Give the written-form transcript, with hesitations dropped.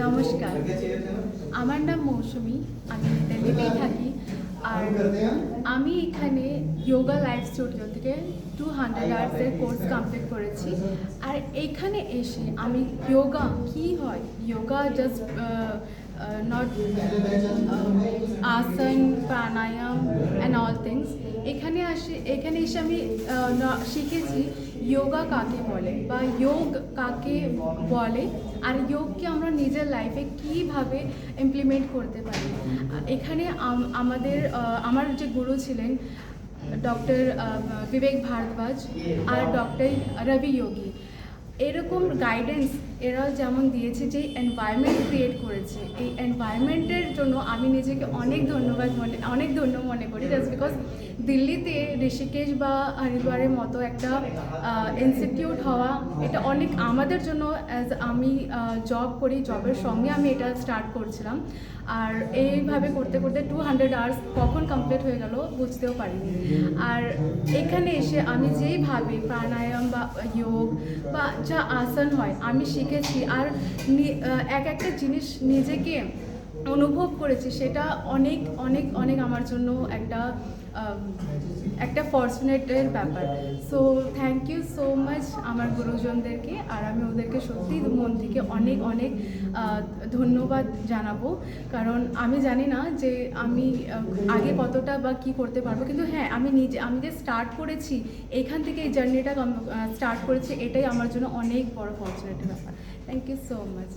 নমস্কার, আমার নাম মৌসুমী। আমি দিল্লিতেই থাকি। আর আমি এখানে যোগা লাইফ স্টুডিও থেকে 200 আওয়ার্সের কোর্স কমপ্লিট করেছি। আর এখানে এসে আমি যোগা কী হয়, যোগা জাস্ট নট আসন, প্রাণায়াম অ্যান্ড অল থিংস। এখানে এসে আমি শিখেছি যোগা কাকে বলে বা যোগ কাকে বলে, আর যোগকে আমরা নিজের লাইফে কীভাবে ইমপ্লিমেন্ট করতে পারি। এখানে আমার যে গুরু ছিলেন ডক্টর বিবেক ভারদ্বাজ আর ডক্টর রবি যোগী, এরকম গাইডেন্স এরা যেমন দিয়েছে, যে এনভায়রনমেন্ট ক্রিয়েট করেছে, এই এনভায়রনমেন্টের জন্য আমি নিজেকে অনেক ধন্য মনে করি। জাস্ট বিকজ দিল্লিতে ঋষিকেশ বা হরিদ্বারের মতো একটা ইনস্টিটিউট হওয়া, এটা অনেক আমাদের জন্য, অ্যাজ আমি জব করি, জবের সঙ্গে আমি এটা স্টার্ট করছিলাম। আর এইভাবে করতে করতে 200 আওয়ার্স কখন কমপ্লিট হয়ে গেল বুঝতেও পারিনি। আর এখানে এসে আমি যেইভাবে প্রাণায়াম বা যোগ বা যা আসন হয় আমি শিখেছি, আর একটা জিনিস নিজেকে অনুভব করেছি, সেটা অনেক অনেক অনেক আমার জন্য একটা ফর্চুনেটের ব্যাপার। So thank you so much আমার গুরুজনদেরকে, আর আমি ওদেরকে সত্যি মন থেকে অনেক অনেক ধন্যবাদ জানাবো। কারণ আমি জানি না যে আমি আগে কতটা বা কী করতে পারবো, কিন্তু হ্যাঁ, আমি যে স্টার্ট করেছি, এইখান থেকে এই জার্নিটা স্টার্ট করেছি, এটাই আমার জন্য অনেক বড় ফর্চুনেটের ব্যাপার। Thank you so much.